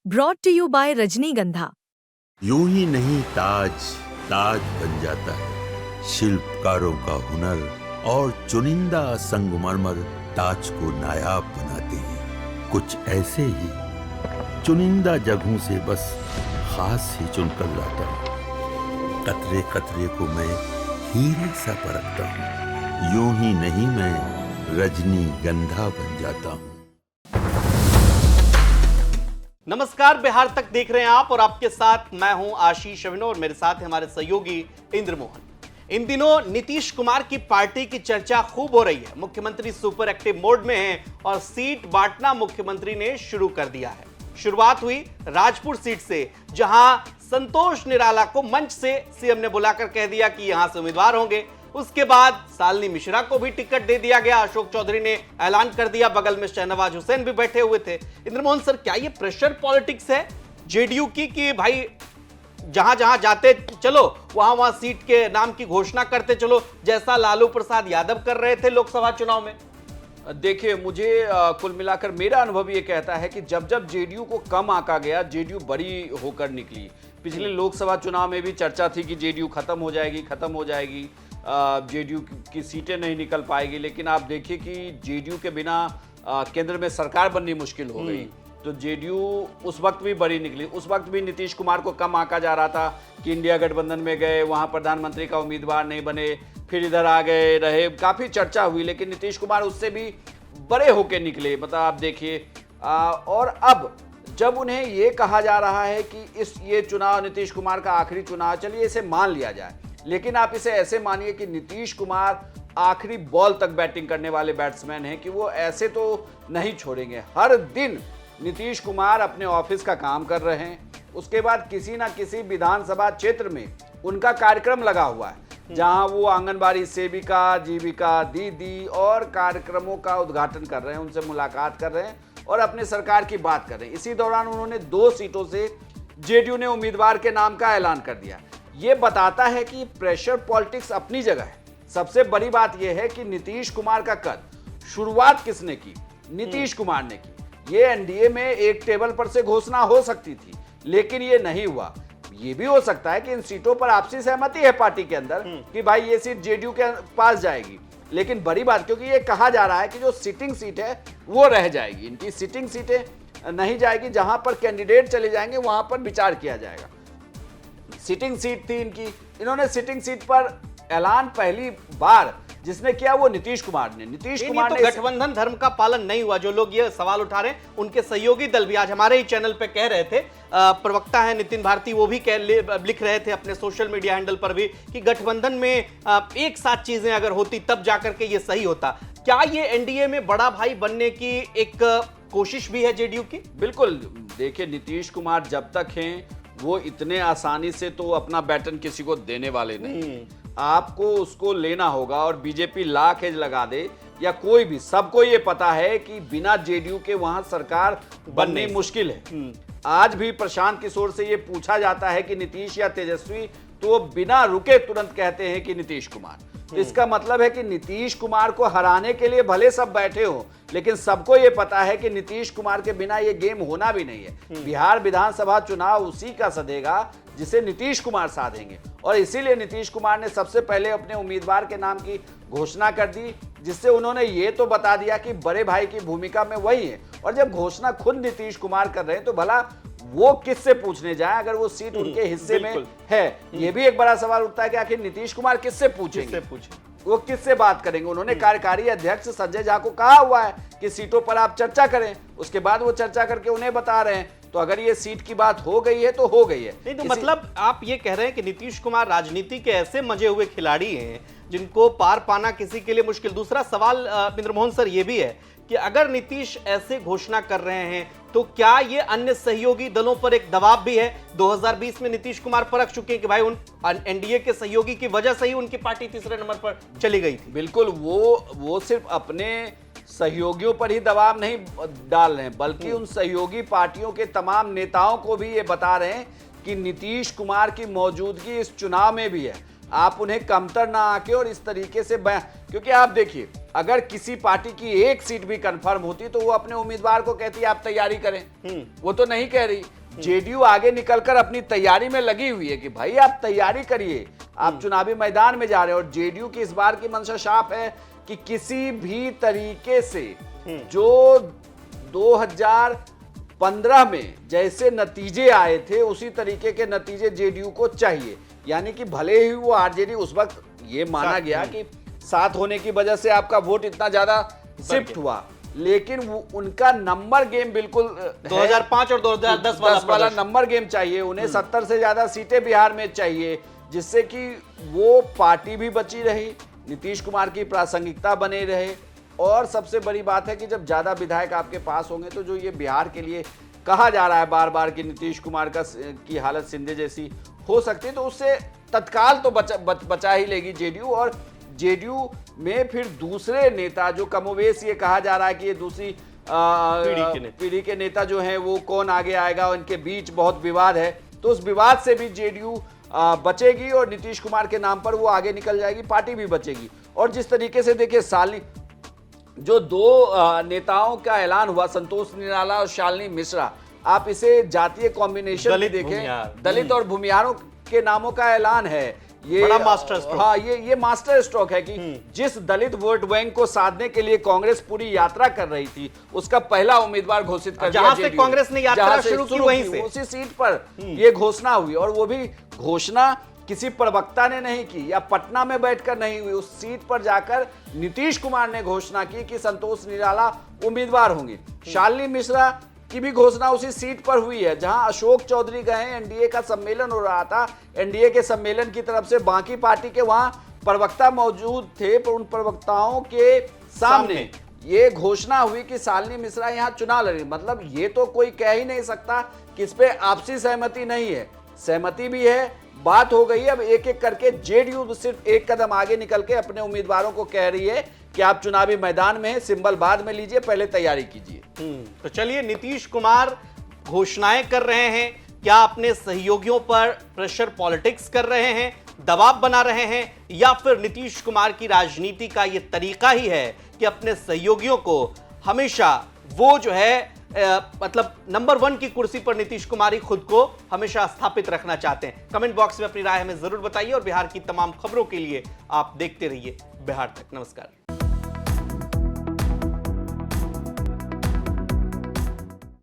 Brought to you bye रजनीगंधा। यूं ही नहीं ताज ताज बन जाता है, शिल्पकारों का हुनर और चुनिंदा संगमरमर ताज को नायाब बनाते हैं। कुछ ऐसे ही चुनिंदा जगहों से बस खास ही चुनकर लाता हूँ। कतरे कतरे को मैं हीरे सा परखता हूँ। यूं ही नहीं मैं रजनीगंधा बन जाता हूँ। नमस्कार, बिहार तक देख रहे हैं आप और आपके साथ मैं हूं आशीष अभिनव और मेरे साथ हमारे सहयोगी इंद्र मोहन। इन दिनों नीतीश कुमार की पार्टी की चर्चा खूब हो रही है। मुख्यमंत्री सुपर एक्टिव मोड में हैं और सीट बांटना मुख्यमंत्री ने शुरू कर दिया है। शुरुआत हुई राजपुर सीट से, जहां संतोष निराला को मंच से सीएम ने बुलाकर कह दिया कि यहां से उम्मीदवार होंगे। उसके बाद शालिनी मिश्रा को भी टिकट दे दिया गया। अशोक चौधरी ने ऐलान कर दिया, बगल में शहनवाज हुसैन भी बैठे हुए थे। इंद्रमोहन सर, क्या ये प्रेशर पॉलिटिक्स है जेडीयू की कि भाई जहां जहां जाते चलो वहां वहां सीट के नाम की घोषणा करते चलो, जैसा लालू प्रसाद यादव कर रहे थे लोकसभा चुनाव में? देखिए, मुझे कुल मिलाकर मेरा अनुभव ये कहता है कि जब जब जेडीयू को कम आंका गया, जेडीयू बड़ी होकर निकली। पिछले लोकसभा चुनाव में भी चर्चा थी कि जेडीयू खत्म हो जाएगी, जेडीयू की सीटें नहीं निकल पाएगी। लेकिन आप देखिए कि जेडीयू के बिना केंद्र में सरकार बननी मुश्किल हो गई। तो जेडीयू उस वक्त भी बड़ी निकली। उस वक्त भी नीतीश कुमार को कम आंका जा रहा था कि इंडिया गठबंधन में गए, वहां प्रधानमंत्री का उम्मीदवार नहीं बने, फिर इधर आ गए रहे, काफ़ी चर्चा हुई। लेकिन नीतीश कुमार उससे भी बड़े होके निकले, मतलब आप देखिए। और अब जब उन्हें ये कहा जा रहा है कि ये चुनाव नीतीश कुमार का आखिरी चुनाव, चलिए इसे मान लिया जाए, लेकिन आप इसे ऐसे मानिए कि नीतीश कुमार आखिरी बॉल तक बैटिंग करने वाले बैट्समैन हैं कि वो ऐसे तो नहीं छोड़ेंगे। हर दिन नीतीश कुमार अपने ऑफिस का काम कर रहे हैं, उसके बाद किसी ना किसी विधानसभा क्षेत्र में उनका कार्यक्रम लगा हुआ है, जहां वो आंगनबाड़ी सेविका, जीविका दीदी और कार्यक्रमों का उद्घाटन कर रहे हैं, उनसे मुलाकात कर रहे हैं और अपने सरकार की बात कर रहे हैं। इसी दौरान उन्होंने 2 सीटों से जेडीयू ने उम्मीदवार के नाम का ऐलान कर दिया। ये बताता है कि प्रेशर पॉलिटिक्स अपनी जगह है। सबसे बड़ी बात यह है कि नीतीश कुमार का कद शुरुआत किसने की? नीतीश कुमार ने की। ये एनडीए में एक टेबल पर से घोषणा हो सकती थी, लेकिन ये नहीं हुआ। ये भी हो सकता है कि इन सीटों पर आपसी सहमति है पार्टी के अंदर कि भाई ये सीट जेडीयू के पास जाएगी, लेकिन बड़ी बात, क्योंकि ये कहा जा रहा है कि जो सिटिंग सीट है वो रह जाएगी, इनकी सिटिंग सीटें नहीं जाएगी। जहां पर कैंडिडेट चले जाएंगे वहां पर विचार किया जाएगा। सिटिंग सीट थी इनकी, इन्होंने सिटिंग सीट पर ऐलान पहली बार जिसने किया वो नीतीश कुमार ने। तो गठबंधन धर्म का पालन नहीं हुआ। जो लोग ये सवाल उठा रहे हैं, उनके सहयोगी दल भी आज हमारे ही चैनल पे कह रहे थे, प्रवक्ता है नितिन भारती, वो भी लिख रहे थे अपने सोशल मीडिया हैंडल पर भी कि गठबंधन में एक साथ चीजें अगर होती तब जाकर के ये सही होता। क्या ये एनडीए में बड़ा भाई बनने की एक कोशिश भी है जेडीयू की? बिल्कुल। देखिए, नीतीश कुमार जब तक हैं वो इतने आसानी से तो अपना बैटन किसी को देने वाले नहीं। आपको उसको लेना होगा, और बीजेपी लाख एज लगा दे या कोई भी, सबको ये पता है कि बिना जेडीयू के वहां सरकार बननी मुश्किल है। आज भी प्रशांत किशोर से ये पूछा जाता है कि नीतीश या तेजस्वी, तो वो बिना रुके तुरंत कहते हैं कि नीतीश कुमार। तो इसका मतलब है कि नीतीश कुमार को हराने के लिए भले सब बैठे हो, लेकिन सबको ये पता है कि नीतीश कुमार के बिना ये गेम होना भी नहीं है। बिहार विधानसभा चुनाव उसी का सधेगा जिसे नीतीश कुमार साधेंगे, और इसीलिए नीतीश कुमार ने सबसे पहले अपने उम्मीदवार के नाम की घोषणा कर दी, जिससे उन्होंने ये तो बता दिया कि बड़े भाई की भूमिका में वही है। और जब घोषणा खुद नीतीश कुमार कर रहे हैं तो भला वो किससे पूछने जाए अगर वो सीट उनके हिस्से में है? ये भी एक बड़ा सवाल उठता है कि आखिर नीतीश कुमार किससे पूछेंगे, वो किससे बात करेंगे? उन्होंने कार्यकारी अध्यक्ष संजय झा को कहा हुआ है कि सीटों पर आप चर्चा करें, उसके बाद वो चर्चा करके उन्हें बता रहे हैं। तो अगर ये सीट की बात हो गई है तो हो गई है। नहीं तो मतलब आप ये कह रहे हैं कि नीतीश कुमार राजनीति के ऐसे मजे हुए खिलाड़ी हैं जिनको पार पाना किसी के लिए मुश्किल। दूसरा सवाल इंद्रमोहन सर ये भी है कि अगर नीतीश ऐसे घोषणा कर रहे हैं तो क्या ये अन्य सहयोगी दलों पर एक दबाव भी है? 2020 में नीतीश कुमार परख चुके हैं कि भाई उन एनडीए के सहयोगी की वजह से ही उनकी पार्टी तीसरे नंबर पर चली गई थी। बिल्कुल, वो सिर्फ अपने सहयोगियों पर ही दबाव नहीं डाल रहे हैं, बल्कि उन सहयोगी पार्टियों के तमाम नेताओं को भी ये बता रहे हैं कि नीतीश कुमार की मौजूदगी इस चुनाव में भी है। आप उन्हें कमतर ना आके और इस तरीके से क्योंकि आप देखिए अगर किसी पार्टी की एक सीट भी कंफर्म होती तो वो अपने उम्मीदवार को कहती आप तैयारी करें। वो तो नहीं कह रही। जेडीयू आगे निकलकर अपनी तैयारी में लगी हुई है कि भाई आप तैयारी करिए, आप चुनावी मैदान में जा रहे हैं। और जेडीयू की इस बार की मंशा साफ है कि किसी भी तरीके से जो 2015 में जैसे नतीजे आए थे उसी तरीके के नतीजे जेडीयू को चाहिए। यानी कि भले ही वो आरजेडी उस वक्त ये माना गया कि साथ होने की वजह से आपका वोट इतना ज्यादा शिफ्ट हुआ, लेकिन वो उनका नंबर गेम बिल्कुल 2005 और 2010 वाला नंबर गेम चाहिए उन्हें। 70 से ज्यादा सीटें बिहार में चाहिए, जिससे कि वो पार्टी भी बची रही, नीतीश कुमार की प्रासंगिकता बने रहे। और सबसे बड़ी बात है कि जब ज्यादा विधायक आपके पास होंगे तो जो ये बिहार के लिए कहा जा रहा है बार बार कि नीतीश कुमार की हालत सिंधे जैसी हो सकती है, तो उससे तत्काल तो बचा ही लेगी जेडीयू। और जेडीयू में फिर दूसरे नेता जो कमोवेश ये कहा जा रहा है कि ये दूसरी पीढ़ी के नेता जो हैं वो कौन आगे आएगा, उनके बीच बहुत विवाद है, तो उस विवाद से भी जेडीयू बचेगी और नीतीश कुमार के नाम पर वो आगे निकल जाएगी, पार्टी भी बचेगी। और जिस तरीके से देखिए शालिनी, जो दो नेताओं का ऐलान हुआ, संतोष निराला और शालिनी मिश्रा, आप इसे जातीय कॉम्बिनेशन में देखें, दलित और भूमिहारों के नामों का ऐलान है। ये बड़ा मास्टर स्ट्रोक। हाँ, ये मास्टर स्ट्रोक है कि जिस दलित वोट बैंक को साधने के लिए कांग्रेस पूरी यात्रा कर रही थी, उसका पहला उम्मीदवार घोषित कर दिया जहां से कांग्रेस ने यात्रा शुरू की वहीं से उसी सीट पर ये घोषणा हुई। और वो भी घोषणा किसी प्रवक्ता ने नहीं की या पटना में बैठकर नहीं हुई, उस सीट पर जाकर नीतीश कुमार ने घोषणा की कि संतोष निराला उम्मीदवार होंगे। शालिनी मिश्रा की भी घोषणा उसी सीट पर हुई है जहां अशोक चौधरी गए, एनडीए का सम्मेलन हो रहा था, एनडीए के सम्मेलन की तरफ से बाकी पार्टी के वहां प्रवक्ता मौजूद थे, पर उन प्रवक्ताओं के सामने ये घोषणा हुई कि शालिनी मिश्रा यहां चुनाव लड़ी। मतलब ये तो कोई कह ही नहीं सकता कि इस पे आपसी सहमति नहीं है, सहमति भी है, बात हो गई। अब एक एक करके जेडीयू सिर्फ एक कदम आगे निकल के अपने उम्मीदवारों को कह रही है कि आप चुनावी मैदान में हैं, सिंबल बाद में लीजिए, पहले तैयारी कीजिए। तो चलिए, नीतीश कुमार घोषणाएं कर रहे हैं, क्या अपने सहयोगियों पर प्रेशर पॉलिटिक्स कर रहे हैं, दबाव बना रहे हैं, या फिर नीतीश कुमार की राजनीति का यह तरीका ही है कि अपने सहयोगियों को हमेशा वो जो है मतलब नंबर 1 की कुर्सी पर नीतीश कुमार ही खुद को हमेशा स्थापित रखना चाहते हैं? कमेंट बॉक्स में अपनी राय हमें जरूर बताइए और बिहार की तमाम खबरों के लिए आप देखते रहिए बिहार तक। नमस्कार।